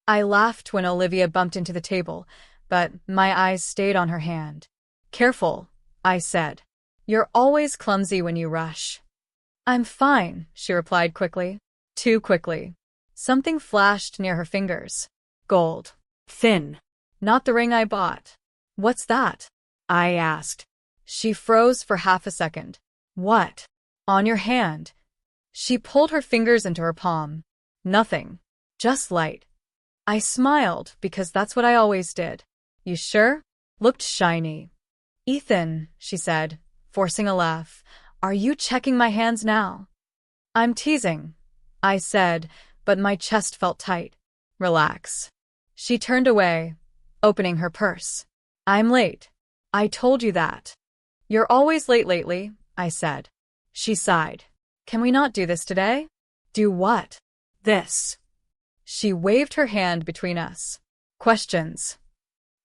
I laughed when Olivia bumped into the table, but my eyes stayed on her hand. Careful, I said. You're always clumsy when you rush. I'm fine, she replied quickly. Too quickly. Something flashed near her fingers. Gold. Thin. Not the ring I bought. What's that? I asked. She froze for half a second. What? On your hand. She pulled her fingers into her palm. Nothing. Just light. I smiled because that's what I always did. You sure? Looked shiny. Ethan, she said, forcing a laugh, are you checking my hands now? I'm teasing, I said, but my chest felt tight. Relax. She turned away, opening her purse. I'm late. I told you that. You're always late lately, I said. She sighed. Can we not do this today? Do what? This. She waved her hand between us. Questions.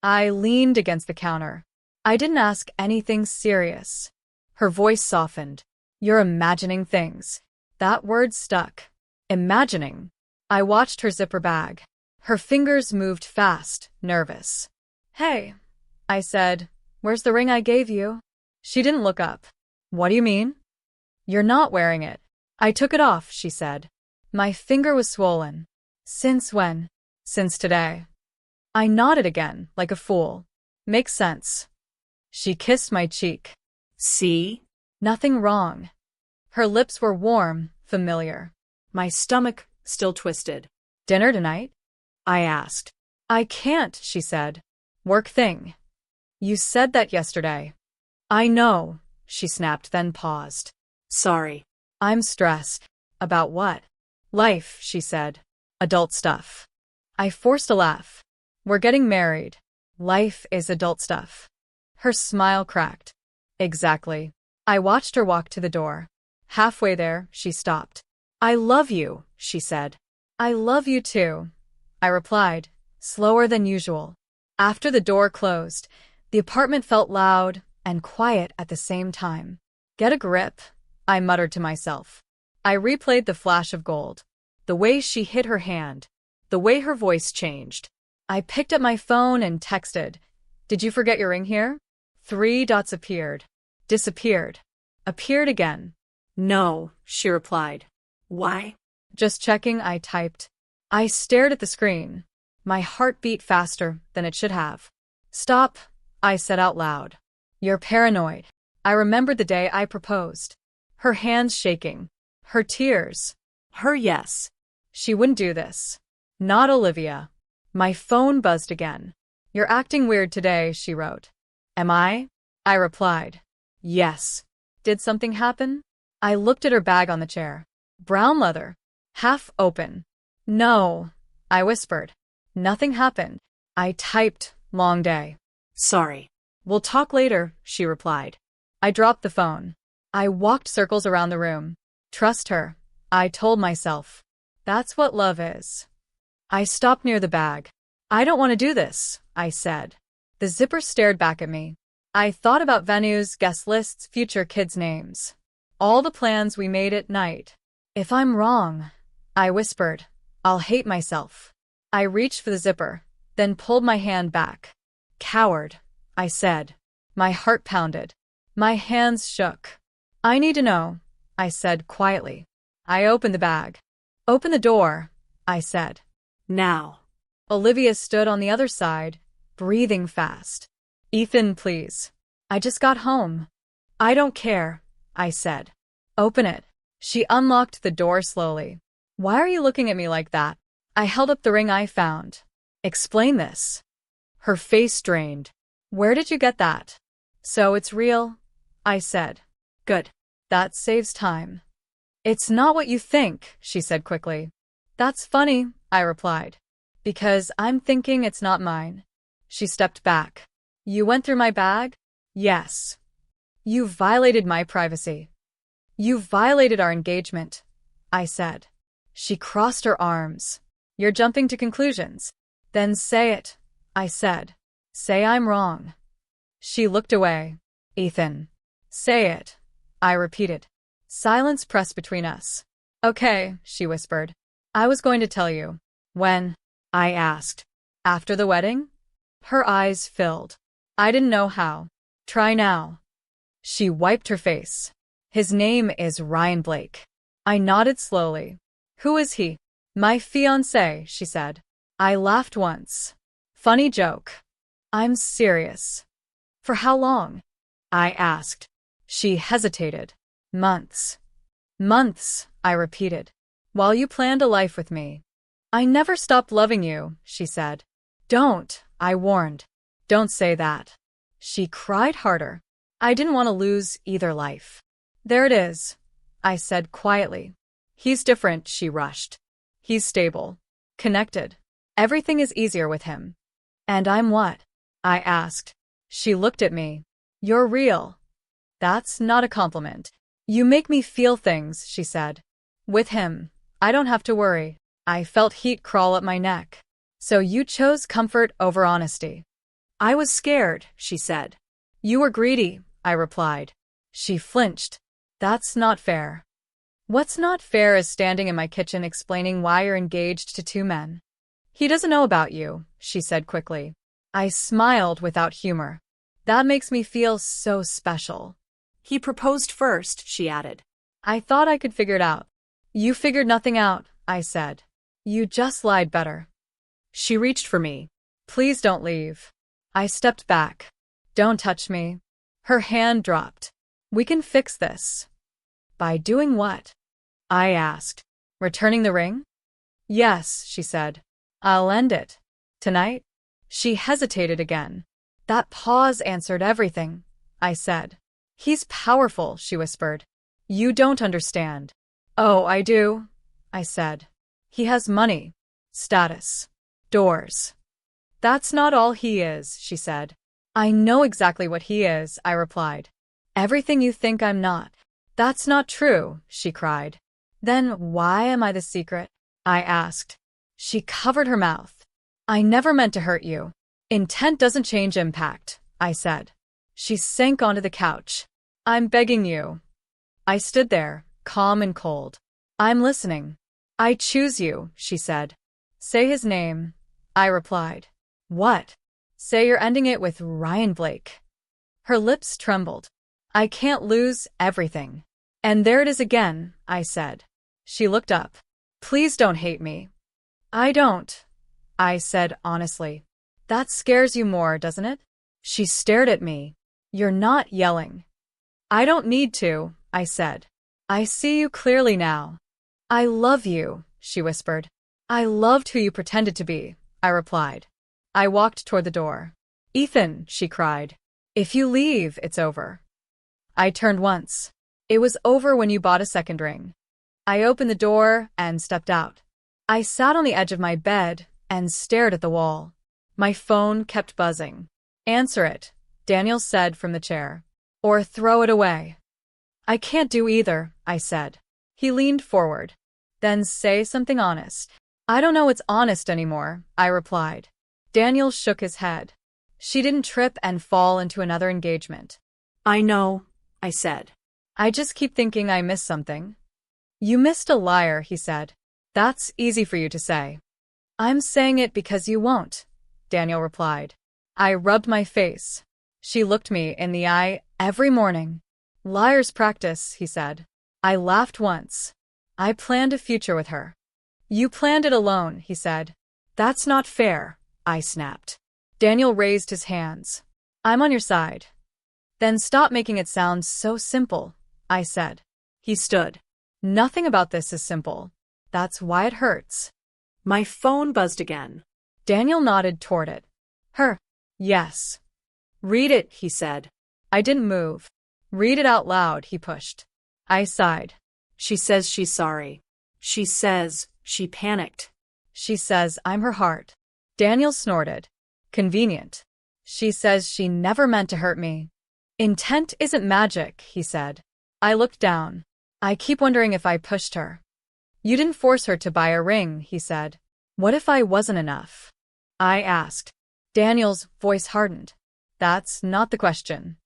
I leaned against the counter. I didn't ask anything serious. Her voice softened. You're imagining things. That word stuck. Imagining. I watched her zip her bag. Her fingers moved fast, nervous. Hey, I said, where's the ring I gave you? She didn't look up. What do you mean? You're not wearing it. I took it off, she said. My finger was swollen. Since when? Since today. I nodded again, like a fool. Makes sense. She kissed my cheek. See? Nothing wrong. Her lips were warm, familiar. My stomach still twisted. Dinner tonight? I asked. I can't, she said. Work thing. You said that yesterday. I know, she snapped, then paused. Sorry. I'm stressed. About what? Life, she said. Adult stuff. I forced a laugh. We're getting married. Life is adult stuff. Her smile cracked. Exactly. I watched her walk to the door. Halfway there, she stopped. I love you, she said. I love you too, I replied, slower than usual. After the door closed, the apartment felt loud and quiet at the same time. Get a grip, I muttered to myself. I replayed the flash of gold. The way she hit her hand. The way her voice changed. I picked up my phone and texted. Did you forget your ring here? 3 dots appeared. Disappeared. Appeared again. No, she replied. Why? Just checking, I typed. I stared at the screen. My heart beat faster than it should have. Stop, I said out loud. You're paranoid. I remembered the day I proposed. Her hands shaking. Her tears. Her yes. She wouldn't do this. Not Olivia. My phone buzzed again. You're acting weird today, she wrote. Am I? I replied. Yes. Did something happen? I looked at her bag on the chair. Brown leather. Half open. No, I whispered. Nothing happened. I typed, long day. Sorry. We'll talk later, she replied. I dropped the phone. I walked circles around the room. Trust her, I told myself. That's what love is. I stopped near the bag. I don't want to do this, I said. The zipper stared back at me. I thought about venues, guest lists, future kids' names. All the plans we made at night. If I'm wrong, I whispered, I'll hate myself. I reached for the zipper, then pulled my hand back. Coward, I said. My heart pounded. My hands shook. I need to know, I said quietly. I opened the bag. Open the door, I said. Now. Olivia stood on the other side, breathing fast. Ethan, please. I just got home. I don't care, I said. Open it. She unlocked the door slowly. Why are you looking at me like that? I held up the ring I found. Explain this. Her face drained. Where did you get that? So it's real? I said. Good. That saves time. It's not what you think, she said quickly. That's funny, I replied. Because I'm thinking it's not mine. She stepped back. You went through my bag? Yes. You violated my privacy. You violated our engagement, I said. She crossed her arms. You're jumping to conclusions. Then say it, I said. Say I'm wrong. She looked away. Ethan. Say it, I repeated. Silence pressed between us. Okay, she whispered. I was going to tell you. When? I asked. After the wedding? Her eyes filled. I didn't know how. Try now. She wiped her face. His name is Ryan Blake. I nodded slowly. Who is he? My fiancé, she said. I laughed once. Funny joke. I'm serious. For how long? I asked. She hesitated. Months. Months, I repeated. While you planned a life with me. I never stopped loving you, she said. Don't, I warned. Don't say that. She cried harder. I didn't want to lose either life. There it is, I said quietly. He's different, she rushed. He's stable. Connected. Everything is easier with him. And I'm what? I asked. She looked at me. You're real. That's not a compliment. You make me feel things, she said. With him, I don't have to worry. I felt heat crawl up my neck. So you chose comfort over honesty. I was scared, she said. You were greedy, I replied. She flinched. That's not fair. What's not fair is standing in my kitchen explaining why you're engaged to two men. He doesn't know about you, she said quickly. I smiled without humor. That makes me feel so special. He proposed first, she added. I thought I could figure it out. You figured nothing out, I said. You just lied better. She reached for me. Please don't leave. I stepped back. Don't touch me. Her hand dropped. We can fix this. By doing what? I asked. Returning the ring? Yes, she said. I'll end it. Tonight? She hesitated again. That pause answered everything, I said. He's powerful, she whispered. You don't understand. Oh, I do, I said. He has money, status, doors. That's not all he is, she said. I know exactly what he is, I replied. Everything you think I'm not. That's not true, she cried. Then why am I the secret? I asked. She covered her mouth. I never meant to hurt you. Intent doesn't change impact, I said. She sank onto the couch. I'm begging you. I stood there, calm and cold. I'm listening. I choose you, she said. Say his name, I replied. What? Say you're ending it with Ryan Blake. Her lips trembled. I can't lose everything. And there it is again, I said. She looked up. Please don't hate me. I don't, I said honestly. That scares you more, doesn't it? She stared at me. You're not yelling. I don't need to, I said. I see you clearly now. I love you, she whispered. I loved who you pretended to be, I replied. I walked toward the door. Ethan, she cried. If you leave, it's over. I turned once. It was over when you bought a second ring. I opened the door and stepped out. I sat on the edge of my bed and stared at the wall. My phone kept buzzing. Answer it, Daniel said from the chair. Or throw it away. I can't do either, I said. He leaned forward. Then say something honest. I don't know what's honest anymore, I replied. Daniel shook his head. She didn't trip and fall into another engagement. I know, I said. I just keep thinking I missed something. You missed a liar, he said. That's easy for you to say. I'm saying it because you won't, Daniel replied. I rubbed my face. She looked me in the eye every morning. Liar's practice, he said. I laughed once. I planned a future with her. You planned it alone, he said. That's not fair, I snapped. Daniel raised his hands. I'm on your side. Then stop making it sound so simple, I said. He stood. Nothing about this is simple. That's why it hurts. My phone buzzed again. Daniel nodded toward it. Her. Yes. Read it, he said. I didn't move. Read it out loud, he pushed. I sighed. She says she's sorry. She says she panicked. She says I'm her heart. Daniel snorted. Convenient. She says she never meant to hurt me. Intent isn't magic, he said. I looked down. I keep wondering if I pushed her. You didn't force her to buy a ring, he said. What if I wasn't enough? I asked. Daniel's voice hardened. That's not the question.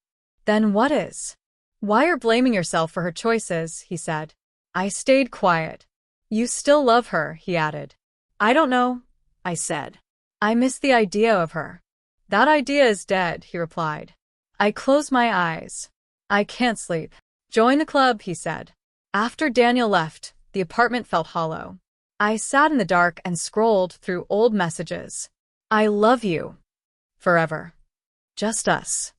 Then what is? Why you're blaming yourself for her choices, he said. I stayed quiet. You still love her, he added. I don't know, I said. I miss the idea of her. That idea is dead, he replied. I closed my eyes. I can't sleep. Join the club, he said. After Daniel left, the apartment felt hollow. I sat in the dark and scrolled through old messages. I love you. Forever. Just us.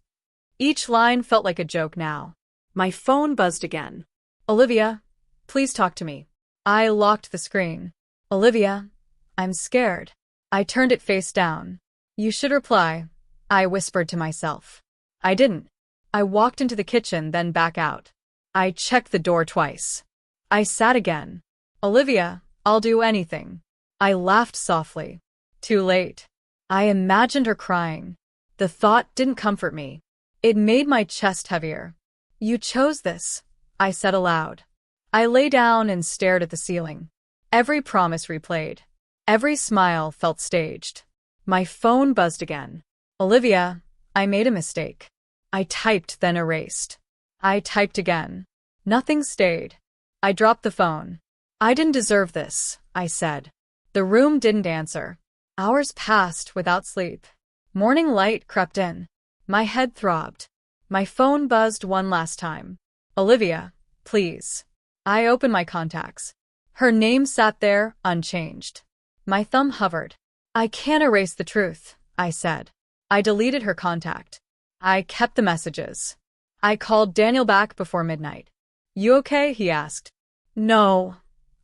Each line felt like a joke now. My phone buzzed again. Olivia, please talk to me. I locked the screen. Olivia, I'm scared. I turned it face down. You should reply, I whispered to myself. I didn't. I walked into the kitchen, then back out. I checked the door twice. I sat again. Olivia, I'll do anything. I laughed softly. Too late. I imagined her crying. The thought didn't comfort me. It made my chest heavier. You chose this, I said aloud. I lay down and stared at the ceiling. Every promise replayed. Every smile felt staged. My phone buzzed again. Olivia, I made a mistake. I typed, then erased. I typed again. Nothing stayed. I dropped the phone. I didn't deserve this, I said. The room didn't answer. Hours passed without sleep. Morning light crept in. My head throbbed. My phone buzzed one last time. Olivia, please. I opened my contacts. Her name sat there, unchanged. My thumb hovered. I can't erase the truth, I said. I deleted her contact. I kept the messages. I called Daniel back before midnight. You okay? He asked. No,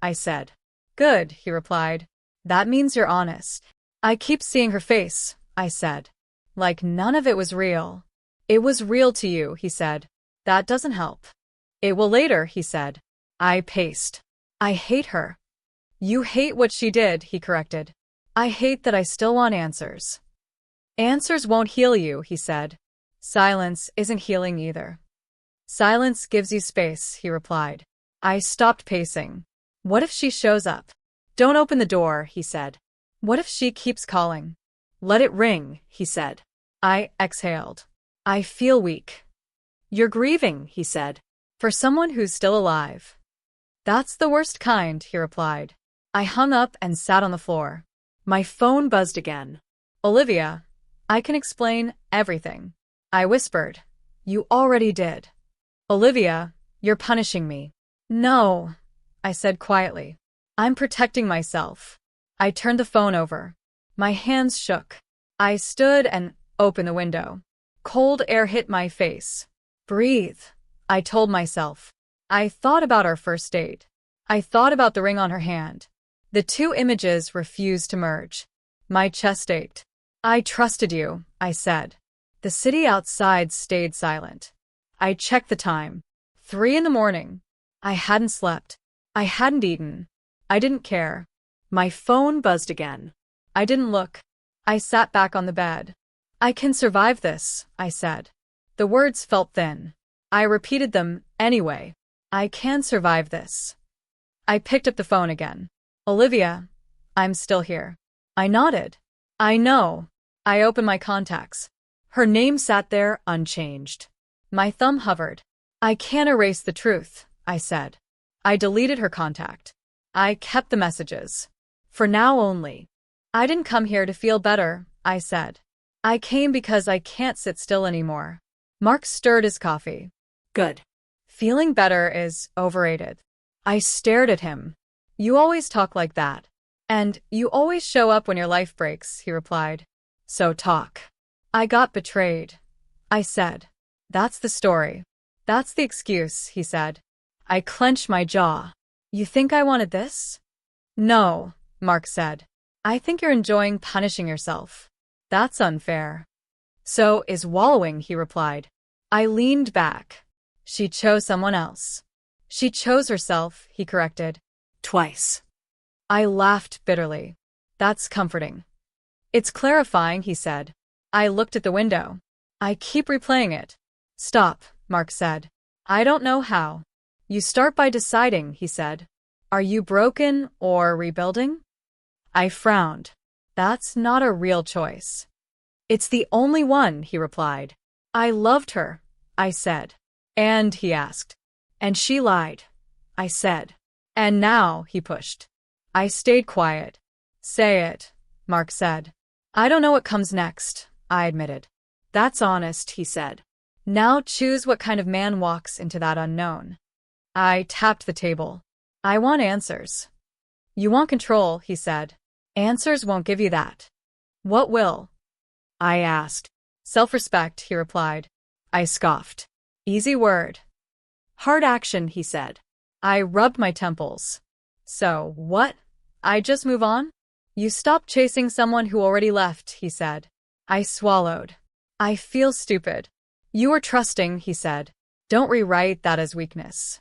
I said. Good, he replied. That means you're honest. I keep seeing her face, I said. Like none of it was real. It was real to you, he said. That doesn't help. It will later, he said. I paced. I hate her. You hate what she did, he corrected. I hate that I still want answers. Answers won't heal you, he said. Silence isn't healing either. Silence gives you space, he replied. I stopped pacing. What if she shows up? Don't open the door, he said. What if she keeps calling? Let it ring, he said. I exhaled. I feel weak. You're grieving, he said. For someone who's still alive. That's the worst kind, he replied. I hung up and sat on the floor. My phone buzzed again. Olivia, I can explain everything. I whispered. You already did. Olivia, you're punishing me. No, I said quietly. I'm protecting myself. I turned the phone over. My hands shook. I stood and opened the window. Cold air hit my face. Breathe, I told myself. I thought about our first date. I thought about the ring on her hand. The two images refused to merge. My chest ached. I trusted you, I said. The city outside stayed silent. I checked the time. 3 a.m. I hadn't slept. I hadn't eaten. I didn't care. My phone buzzed again. I didn't look. I sat back on the bed. I can survive this, I said. The words felt thin. I repeated them anyway. I can survive this. I picked up the phone again. Olivia, I'm still here. I nodded. I know. I opened my contacts. Her name sat there unchanged. My thumb hovered. I can't erase the truth, I said. I deleted her contact. I kept the messages. For now only. I didn't come here to feel better, I said. I came because I can't sit still anymore. Mark stirred his coffee. Good. Feeling better is overrated. I stared at him. You always talk like that. And you always show up when your life breaks, he replied. So talk. I got betrayed. I said. That's the story. That's the excuse, he said. I clenched my jaw. You think I wanted this? No, Mark said. I think you're enjoying punishing yourself. That's unfair. So is wallowing, he replied. I leaned back. She chose someone else. She chose herself, he corrected. Twice. I laughed bitterly. That's comforting. It's clarifying, he said. I looked at the window. I keep replaying it. Stop, Mark said. I don't know how. You start by deciding, he said. Are you broken or rebuilding? I frowned. That's not a real choice. It's the only one, he replied. I loved her, I said. And, he asked. And she lied, I said. And now, he pushed. I stayed quiet. Say it, Mark said. I don't know what comes next, I admitted. That's honest, he said. Now choose what kind of man walks into that unknown. I tapped the table. I want answers. You want control, he said. Answers won't give you that. What will? I asked. Self-respect, he replied. I scoffed. Easy word. Hard action, he said. I rubbed my temples. So, what? I just move on? You stop chasing someone who already left, he said. I swallowed. I feel stupid. You were trusting, he said. Don't rewrite that as weakness.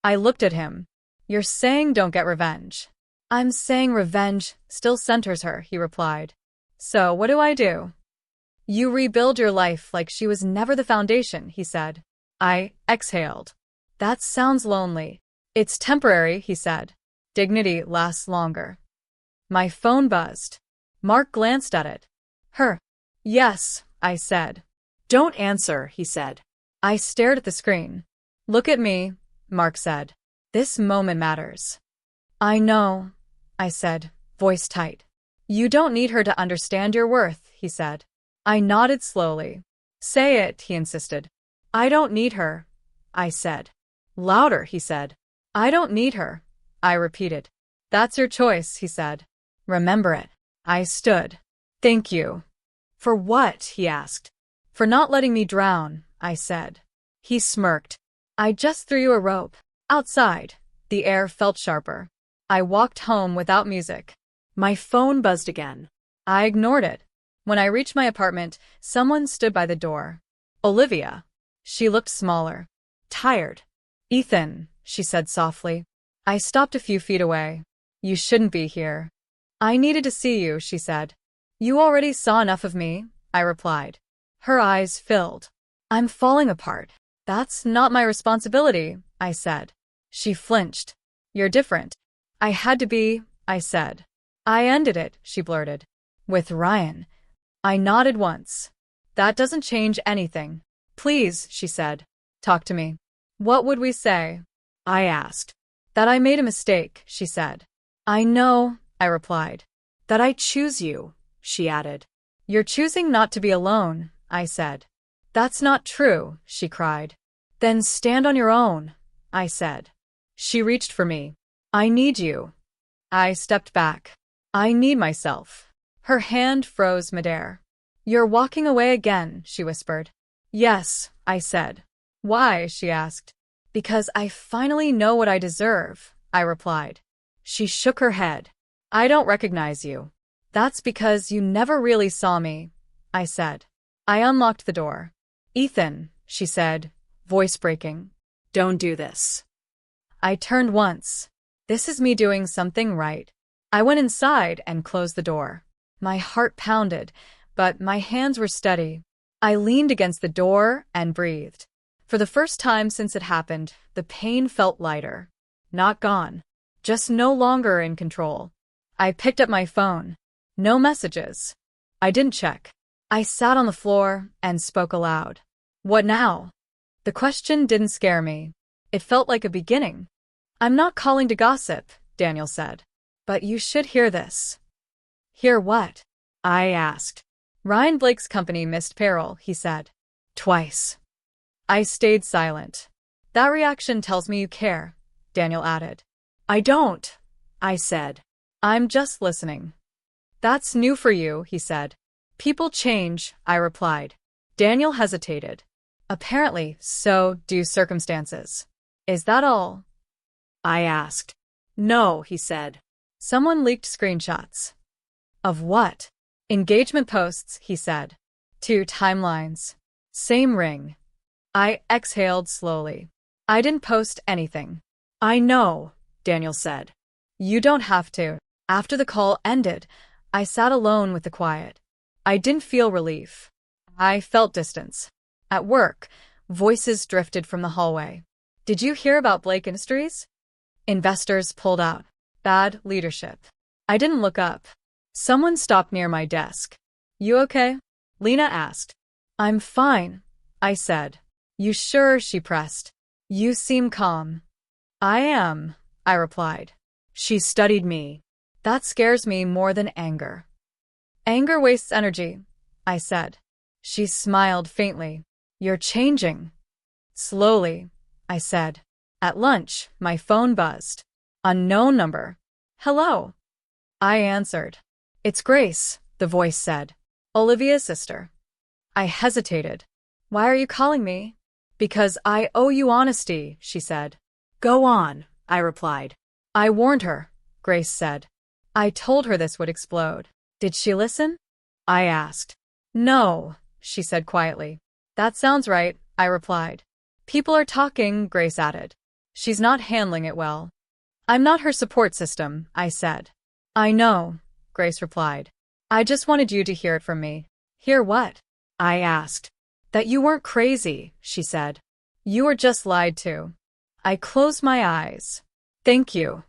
I looked at him. You're saying don't get revenge. I'm saying revenge still centers her, he replied. So what do I do? You rebuild your life like she was never the foundation, he said. I exhaled. That sounds lonely. It's temporary, he said. Dignity lasts longer. My phone buzzed. Mark glanced at it. Her. Yes, I said. Don't answer, he said. I stared at the screen. Look at me, Mark said. This moment matters. I know, I said, voice tight. You don't need her to understand your worth, he said. I nodded slowly. Say it, he insisted. I don't need her, I said. Louder, he said. I don't need her, I repeated. That's your choice, he said. Remember it. I stood. Thank you. For what? He asked. For not letting me drown, I said. He smirked. I just threw you a rope. Outside. The air felt sharper. I walked home without music. My phone buzzed again. I ignored it. When I reached my apartment, someone stood by the door. Olivia. She looked smaller. Tired. Ethan, she said softly. I stopped a few feet away. You shouldn't be here. I needed to see you, she said. You already saw enough of me, I replied. Her eyes filled. I'm falling apart. That's not my responsibility, I said. She flinched. You're different. I had to be, I said. I ended it, she blurted. With Ryan. I nodded once. That doesn't change anything. Please, she said. Talk to me. What would we say? I asked. That I made a mistake, she said. I know, I replied. That I choose you, she added. You're choosing not to be alone, I said. That's not true, she cried. Then stand on your own, I said. She reached for me. I need you. I stepped back. I need myself. Her hand froze midair. You're walking away again, she whispered. Yes, I said. Why? She asked. Because I finally know what I deserve, I replied. She shook her head. I don't recognize you. That's because you never really saw me, I said. I unlocked the door. Ethan, she said, voice breaking. Don't do this. I turned once. This is me doing something right. I went inside and closed the door. My heart pounded, but my hands were steady. I leaned against the door and breathed. For the first time since it happened, the pain felt lighter. Not gone. Just no longer in control. I picked up my phone. No messages. I didn't check. I sat on the floor and spoke aloud. What now? The question didn't scare me. It felt like a beginning. I'm not calling to gossip, Daniel said. But you should hear this. Hear what? I asked. Ryan Blake's company missed payroll, he said. Twice. I stayed silent. That reaction tells me you care, Daniel added. I don't, I said. I'm just listening. That's new for you, he said. People change, I replied. Daniel hesitated. Apparently, so do circumstances. Is that all? I asked. No, he said. Someone leaked screenshots. Of what? Engagement posts, he said. 2 timelines. Same ring. I exhaled slowly. I didn't post anything. I know, Daniel said. You don't have to. After the call ended, I sat alone with the quiet. I didn't feel relief. I felt distance. At work, voices drifted from the hallway. Did you hear about Blake Industries? Investors pulled out. Bad leadership. I didn't look up. Someone stopped near my desk. You okay? Lena asked. I'm fine, I said. You sure? She pressed. You seem calm. I am, I replied. She studied me. That scares me more than anger. Anger wastes energy, I said. She smiled faintly. You're changing. Slowly, I said. At lunch, my phone buzzed. Unknown number. Hello. I answered. It's Grace, the voice said. Olivia's sister. I hesitated. Why are you calling me? Because I owe you honesty, she said. Go on, I replied. I warned her, Grace said. I told her this would explode. Did she listen? I asked. No, she said quietly. That sounds right, I replied. People are talking, Grace added. She's not handling it well. I'm not her support system, I said. I know, Grace replied. I just wanted you to hear it from me. Hear what? I asked. That you weren't crazy, she said. You were just lied to. I closed my eyes. Thank you.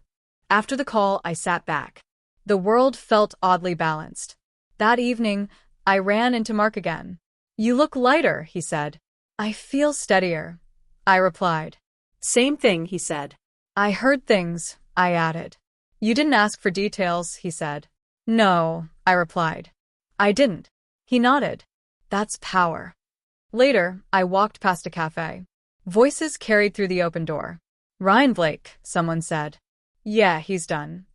After the call, I sat back. The world felt oddly balanced. That evening, I ran into Mark again. You look lighter, he said. I feel steadier, I replied. Same thing, he said. I heard things, I added. You didn't ask for details, he said. No, I replied. I didn't. He nodded. That's power. Later, I walked past a cafe. Voices carried through the open door. Ryan Blake, someone said. Yeah, he's done.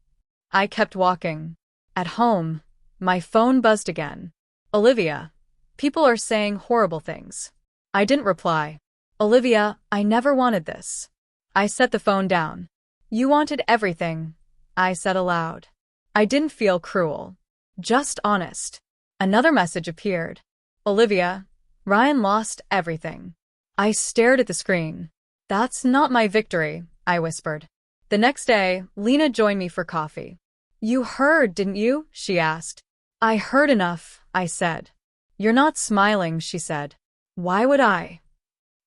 I kept walking. At home, my phone buzzed again. Olivia, people are saying horrible things. I didn't reply. Olivia, I never wanted this. I set the phone down. You wanted everything, I said aloud. I didn't feel cruel. Just honest. Another message appeared. Olivia, Ryan lost everything. I stared at the screen. That's not my victory, I whispered. The next day, Lena joined me for coffee. You heard, didn't you? She asked. I heard enough, I said. You're not smiling, she said. Why would I?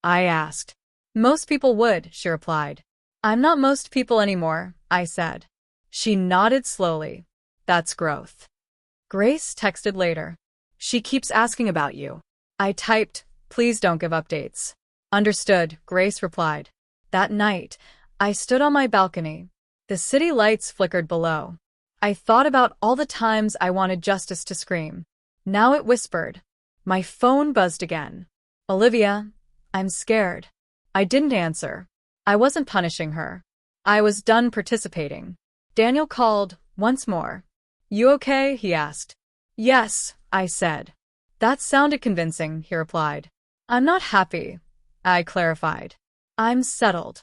I asked. Most people would, she replied. I'm not most people anymore, I said. She nodded slowly. That's growth. Grace texted later. She keeps asking about you. I typed, please don't give updates. Understood, Grace replied. That night, I stood on my balcony. The city lights flickered below. I thought about all the times I wanted justice to scream. Now it whispered. My phone buzzed again. Olivia, I'm scared. I didn't answer. I wasn't punishing her. I was done participating. Daniel called, once more. You okay? He asked. Yes, I said. That sounded convincing, he replied. I'm not happy, I clarified. I'm settled.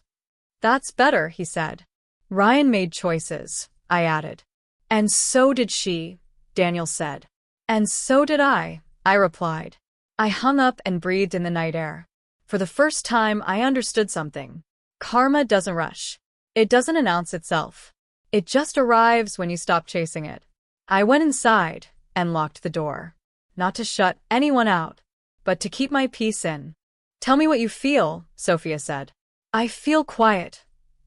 That's better, he said. Ryan made choices, I added. And so did she, Daniel said. And so did I replied. I hung up and breathed in the night air. For the first time, I understood something. Karma doesn't rush. It doesn't announce itself. It just arrives when you stop chasing it. I went inside and locked the door. Not to shut anyone out, but to keep my peace in. Tell me what you feel, Sophia said. I feel quiet,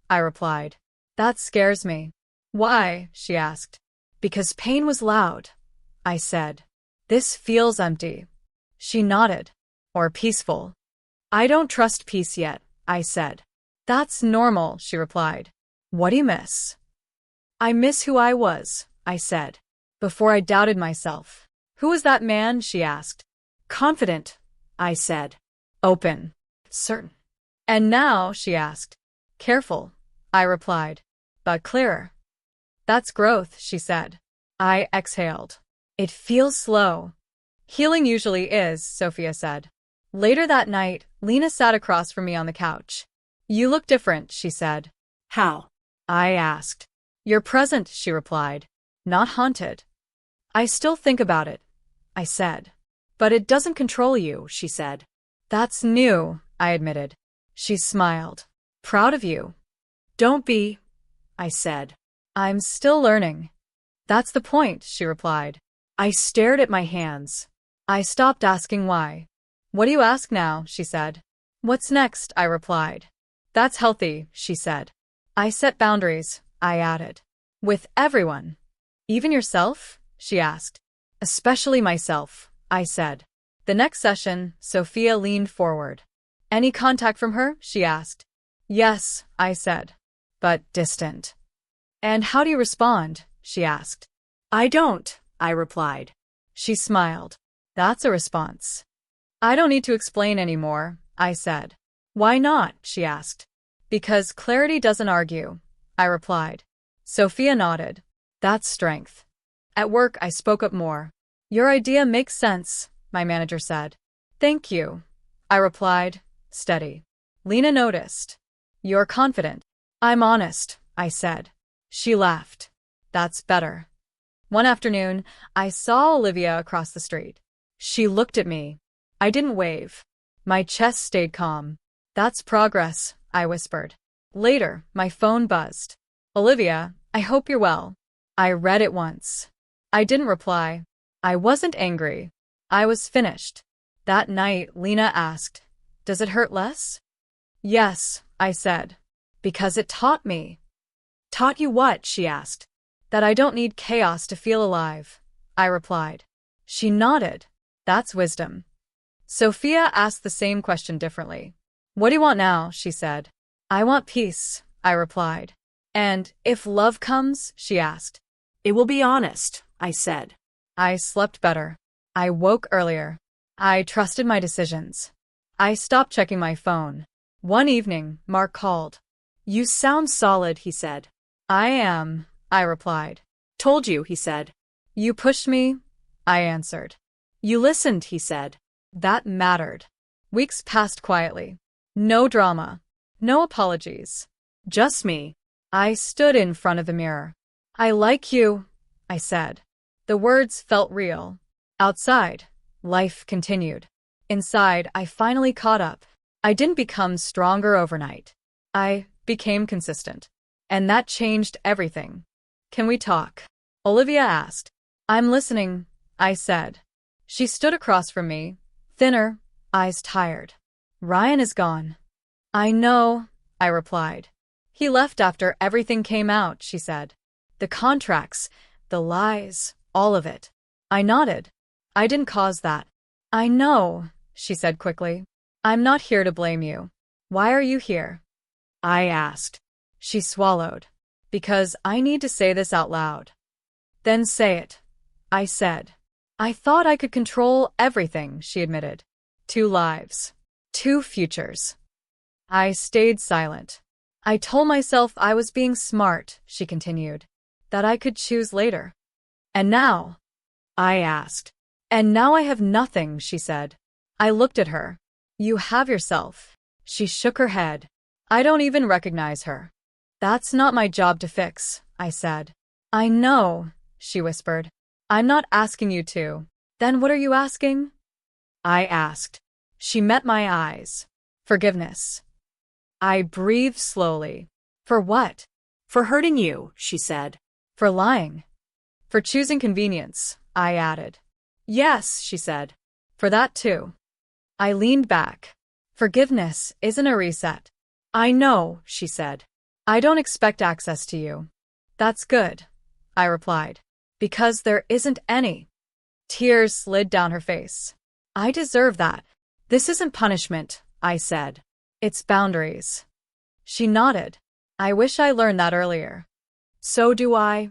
I replied. That scares me. Why? She asked. Because pain was loud, I said. This feels empty. She nodded. Or peaceful. I don't trust peace yet, I said. That's normal, she replied. What do you miss? I miss who I was, I said. Before I doubted myself. Who was that man? She asked. Confident, I said. Open. Certain. And now? She asked. Careful, I replied. But clearer. That's growth, she said. I exhaled. It feels slow. Healing usually is, Sophia said. Later that night, Lena sat across from me on the couch. You look different, she said. How? I asked. You're present, she replied. Not haunted. I still think about it, I said. But it doesn't control you, she said. That's new, I admitted. She smiled. Proud of you. Don't be, I said. I'm still learning. That's the point, she replied. I stared at my hands. I stopped asking why. What do you ask now? She said. What's next? I replied. That's healthy, she said. I set boundaries, I added. With everyone. Even yourself? She asked. Especially myself, I said. The next session, Sophia leaned forward. Any contact from her? She asked. Yes, I said. But distant. And how do you respond? She asked. I don't, I replied. She smiled. That's a response. I don't need to explain anymore, I said. Why not? She asked. Because clarity doesn't argue, I replied. Sophia nodded. That's strength. At work, I spoke up more. Your idea makes sense, my manager said. Thank you, I replied, steady. Lena noticed. You're confident. I'm honest, I said. She laughed. That's better. One afternoon, I saw Olivia across the street. She looked at me. I didn't wave. My chest stayed calm. That's progress, I whispered. Later, my phone buzzed. Olivia, I hope you're well. I read it once. I didn't reply. I wasn't angry. I was finished. That night, Lena asked, Does it hurt less? Yes, I said. Because it taught me. Taught you what? She asked. That I don't need chaos to feel alive, I replied. She nodded. That's wisdom. Sophia asked the same question differently. What do you want now? She said. I want peace, I replied. And if love comes? She asked. It will be honest, I said. I slept better. I woke earlier. I trusted my decisions. I stopped checking my phone. One evening, Mark called. You sound solid, he said. I am, I replied. Told you, he said. You pushed me, I answered. You listened, he said. That mattered. Weeks passed quietly. No drama. No apologies. Just me. I stood in front of the mirror. I like you, I said. The words felt real. Outside, life continued. Inside, I finally caught up. I didn't become stronger overnight. I became consistent. And that changed everything. Can we talk? Olivia asked. I'm listening, I said. She stood across from me, thinner, eyes tired. Ryan is gone. I know, I replied. He left after everything came out, she said. The contracts, the lies, all of it. I nodded. I didn't cause that. I know, she said quickly. I'm not here to blame you. Why are you here? I asked. She swallowed. Because I need to say this out loud. Then say it, I said. I thought I could control everything, she admitted. 2 lives. 2 futures. I stayed silent. I told myself I was being smart, she continued. That I could choose later. And now? I asked. And now I have nothing, she said. I looked at her. You have yourself. She shook her head. I don't even recognize her. That's not my job to fix, I said. I know, she whispered. I'm not asking you to. Then what are you asking? I asked. She met my eyes. Forgiveness. I breathed slowly. For what? For hurting you, she said. For lying. For choosing convenience, I added. Yes, she said. For that too. I leaned back. Forgiveness isn't a reset. I know, she said. I don't expect access to you. That's good, I replied. Because there isn't any. Tears slid down her face. I deserve that. This isn't punishment, I said. It's boundaries. She nodded. I wish I learned that earlier. So do I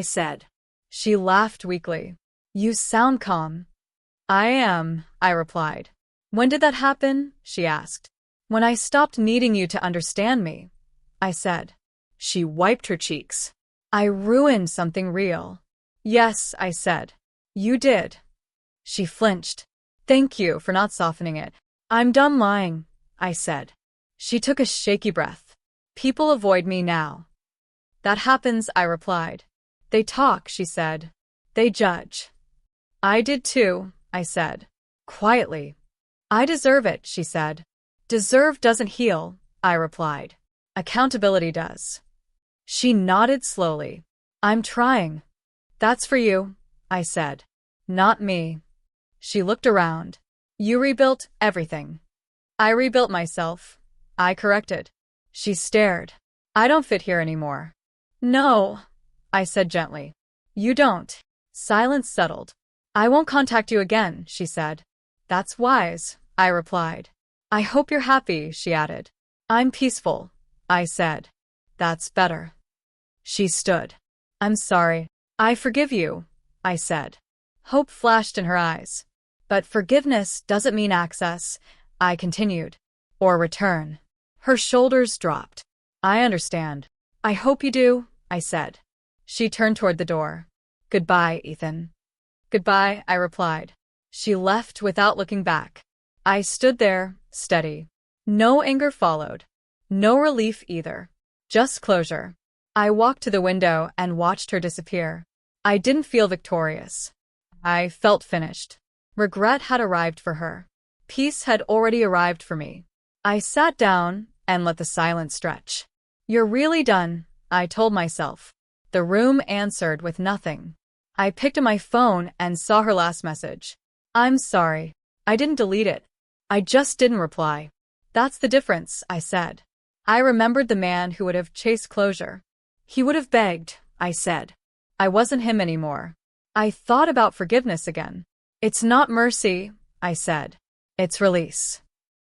said. She laughed weakly. You sound calm. I am, I replied. When did that happen? She asked. When I stopped needing you to understand me, I said. She wiped her cheeks. I ruined something real. Yes, I said. You did. She flinched. Thank you for not softening it. I'm done lying, I said. She took a shaky breath. People avoid me now. That happens, I replied. They talk, she said. They judge. I did too, I said. Quietly. I deserve it, she said. Deserve doesn't heal, I replied. Accountability does. She nodded slowly. I'm trying. That's for you, I said. Not me. She looked around. You rebuilt everything. I rebuilt myself. I corrected. She stared. I don't fit here anymore. No, I said gently. You don't. Silence settled. I won't contact you again, she said. That's wise, I replied. I hope you're happy, she added. I'm peaceful, I said. That's better. She stood. I'm sorry. I forgive you, I said. Hope flashed in her eyes. But forgiveness doesn't mean access, I continued. Or return. Her shoulders dropped. I understand. I hope you do, I said. She turned toward the door. Goodbye, Ethan. Goodbye, I replied. She left without looking back. I stood there, steady. No anger followed. No relief either. Just closure. I walked to the window and watched her disappear. I didn't feel victorious. I felt finished. Regret had arrived for her. Peace had already arrived for me. I sat down and let the silence stretch. You're really done, I told myself. The room answered with nothing. I picked up my phone and saw her last message. I'm sorry. I didn't delete it. I just didn't reply. That's the difference, I said. I remembered the man who would have chased closure. He would have begged, I said. I wasn't him anymore. I thought about forgiveness again. It's not mercy, I said. It's release.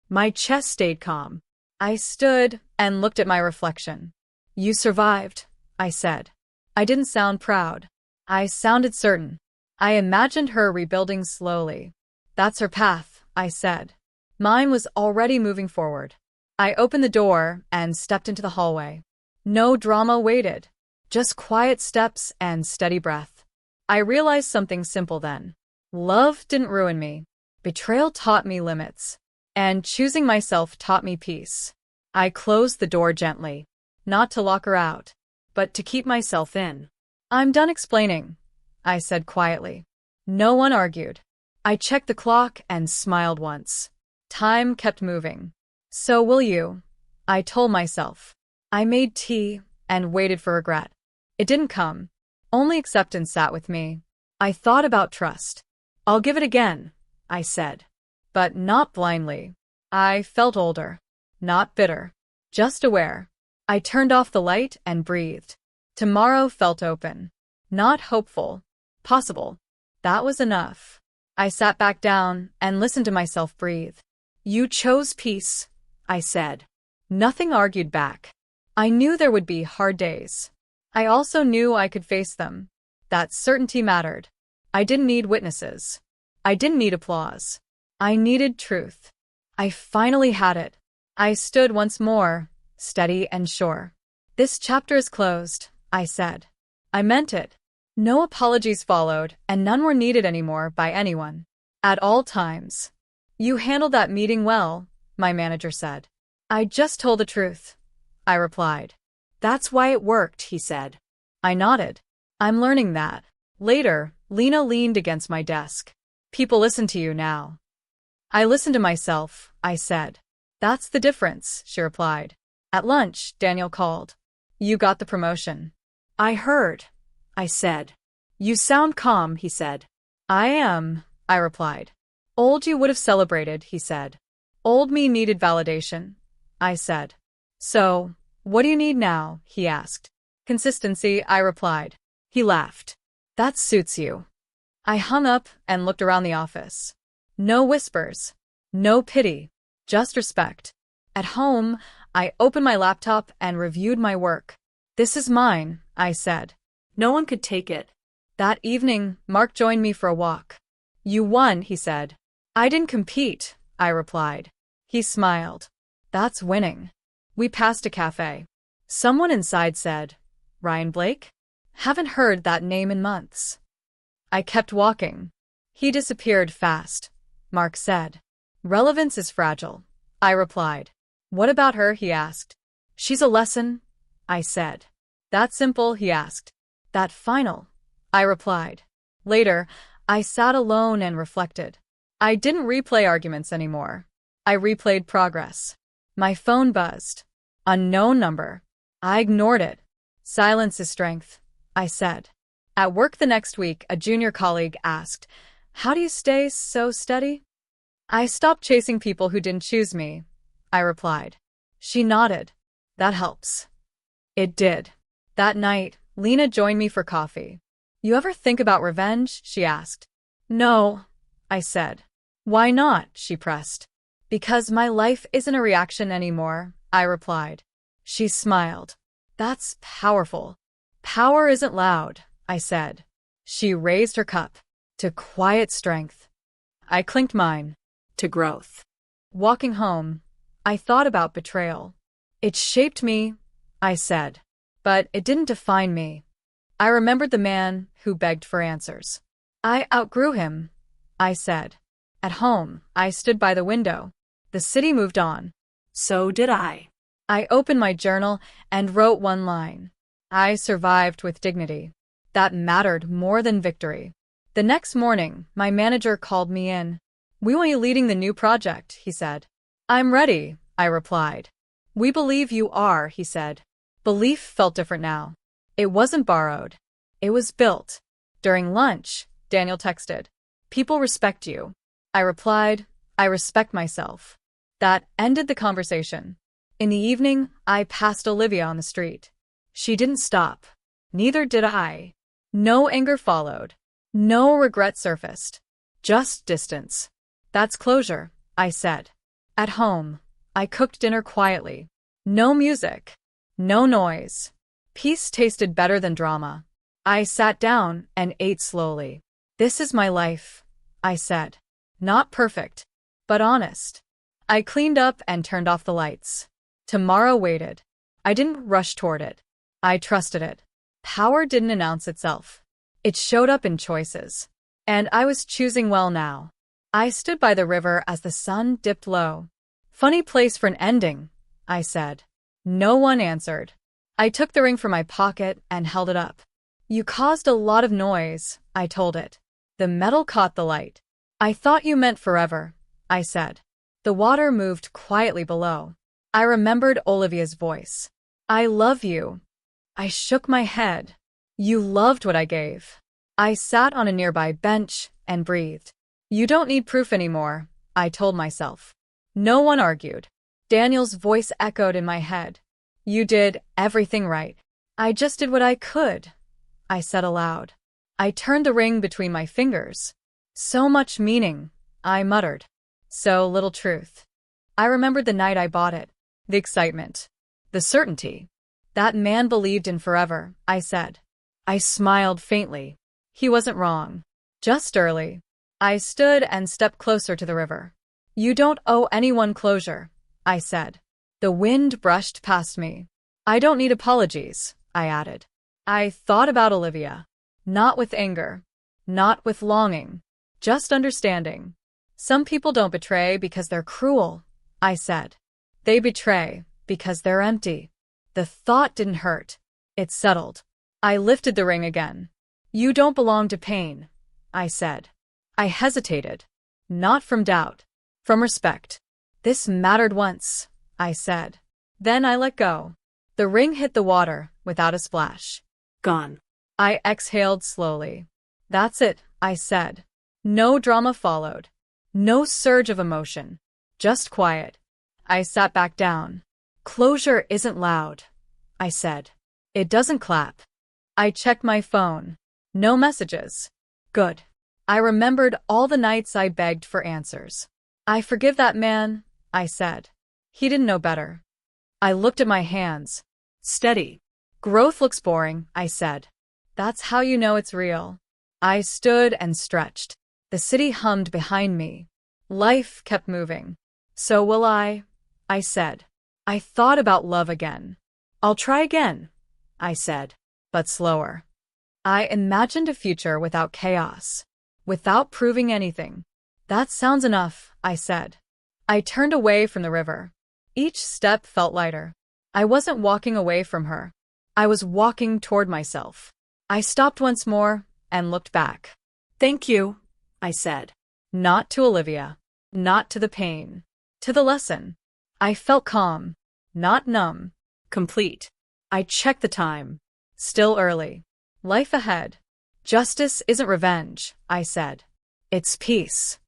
My chest stayed calm. I stood and looked at my reflection. You survived, I said. I didn't sound proud. I sounded certain. I imagined her rebuilding slowly. That's her path, I said. Mine was already moving forward. I opened the door and stepped into the hallway. No drama waited. Just quiet steps and steady breath. I realized something simple then. Love didn't ruin me. Betrayal taught me limits. And choosing myself taught me peace. I closed the door gently. Not to lock her out, but to keep myself in. I'm done explaining, I said quietly. No one argued. I checked the clock and smiled once. Time kept moving. So will you, I told myself. I made tea and waited for regret. It didn't come. Only acceptance sat with me. I thought about trust. I'll give it again, I said. But not blindly. I felt older. Not bitter. Just aware. I turned off the light and breathed. Tomorrow felt open. Not hopeful. Possible. That was enough. I sat back down and listened to myself breathe. You chose peace, I said. Nothing argued back. I knew there would be hard days. I also knew I could face them. That certainty mattered. I didn't need witnesses. I didn't need applause. I needed truth. I finally had it. I stood once more, steady and sure. This chapter is closed, I said. I meant it. No apologies followed, and none were needed anymore by anyone. At all times. You handled that meeting well, my manager said. I just told the truth, I replied. That's why it worked, he said. I nodded. I'm learning that. Later, Lena leaned against my desk. People listen to you now. I listen to myself, I said. That's the difference, she replied. At lunch, Daniel called. You got the promotion. I heard, I said. You sound calm, he said. I am, I replied. Old you would have celebrated, he said. Old me needed validation, I said. So, what do you need now, he asked. Consistency, I replied. He laughed. That suits you. I hung up and looked around the office. No whispers. No pity. Just respect. At home, I opened my laptop and reviewed my work. This is mine, I said. No one could take it. That evening, Mark joined me for a walk. You won, he said. I didn't compete, I replied. He smiled. That's winning. We passed a cafe. Someone inside said, Ryan Blake? Haven't heard that name in months. I kept walking. He disappeared fast, Mark said. Relevance is fragile, I replied. What about her, he asked. She's a lesson, I said. That simple, he asked. That final, I replied. Later, I sat alone and reflected. I didn't replay arguments anymore. I replayed progress. My phone buzzed. Unknown number. I ignored it. Silence is strength, I said. At work the next week, a junior colleague asked, How do you stay so steady? I stopped chasing people who didn't choose me, I replied. She nodded. That helps. It did. That night, Lena joined me for coffee. You ever think about revenge? She asked. No, I said. Why not? She pressed. Because my life isn't a reaction anymore, I replied. She smiled. That's powerful. Power isn't loud, I said. She raised her cup. to quiet strength. I clinked mine. To growth. Walking home, I thought about betrayal. It shaped me, I said. But it didn't define me. I remembered the man who begged for answers. I outgrew him, I said. At home, I stood by the window. The city moved on. So did I. I opened my journal and wrote one line. I survived with dignity. That mattered more than victory. The next morning, my manager called me in. "We want you leading the new project," he said. "I'm ready," I replied. "We believe you are," he said. Belief felt different now. It wasn't borrowed. It was built. During lunch, Daniel texted, "People respect you." I replied, "I respect myself." That ended the conversation. In the evening, I passed Olivia on the street. She didn't stop. Neither did I. No anger followed. No regret surfaced. Just distance. "That's closure," I said. At home, I cooked dinner quietly. No music. No noise. Peace tasted better than drama. I sat down and ate slowly. "This is my life," I said. Not perfect, but honest. I cleaned up and turned off the lights. Tomorrow waited. I didn't rush toward it. I trusted it. Power didn't announce itself. It showed up in choices. And I was choosing well now. I stood by the river as the sun dipped low. "Funny place for an ending," I said. No one answered. I took the ring from my pocket and held it up. "You caused a lot of noise," I told it. The metal caught the light. "I thought you meant forever," I said. The water moved quietly below. I remembered Olivia's voice. "I love you." I shook my head. "You loved what I gave." I sat on a nearby bench and breathed. "You don't need proof anymore," I told myself. No one argued. Daniel's voice echoed in my head. "You did everything right." "I just did what I could," I said aloud. I turned the ring between my fingers. "So much meaning," I muttered. "So little truth." I remembered the night I bought it. The excitement. The certainty. "That man believed in forever," I said. I smiled faintly. He wasn't wrong. Just early. I stood and stepped closer to the river. "You don't owe anyone closure," I said. The wind brushed past me. "I don't need apologies," I added. I thought about Olivia. Not with anger. Not with longing. Just understanding. "Some people don't betray because they're cruel," I said. "They betray because they're empty." The thought didn't hurt. It settled. I lifted the ring again. "You don't belong to pain," I said. I hesitated. Not from doubt. From respect. "This mattered once," I said. Then I let go. The ring hit the water without a splash. Gone. I exhaled slowly. "That's it," I said. No drama followed. No surge of emotion. Just quiet. I sat back down. "Closure isn't loud," I said. "It doesn't clap." I checked my phone. No messages. Good. I remembered all the nights I begged for answers. "I forgive that man," I said. He didn't know better. I looked at my hands. Steady. "Growth looks boring," I said. "That's how you know it's real." I stood and stretched. The city hummed behind me. Life kept moving. "So will I," I said. I thought about love again. "I'll try again," I said, but slower. I imagined a future without chaos, without proving anything. "That sounds enough," I said. I turned away from the river. Each step felt lighter. I wasn't walking away from her. I was walking toward myself. I stopped once more and looked back. "Thank you," I said. Not to Olivia. Not to the pain. To the lesson. I felt calm. Not numb. Complete. I checked the time. Still early. Life ahead. "Justice isn't revenge," I said. "It's peace."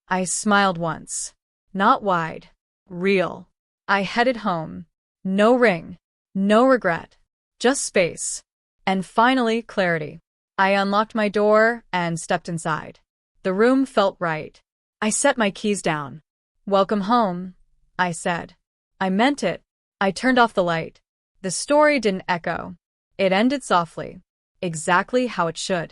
I smiled once. Not wide. Real. I headed home. No ring. No regret. Just space. And finally, clarity. I unlocked my door and stepped inside. The room felt right. I set my keys down. "Welcome home," I said. I meant it. I turned off the light. The story didn't echo. It ended softly. Exactly how it should.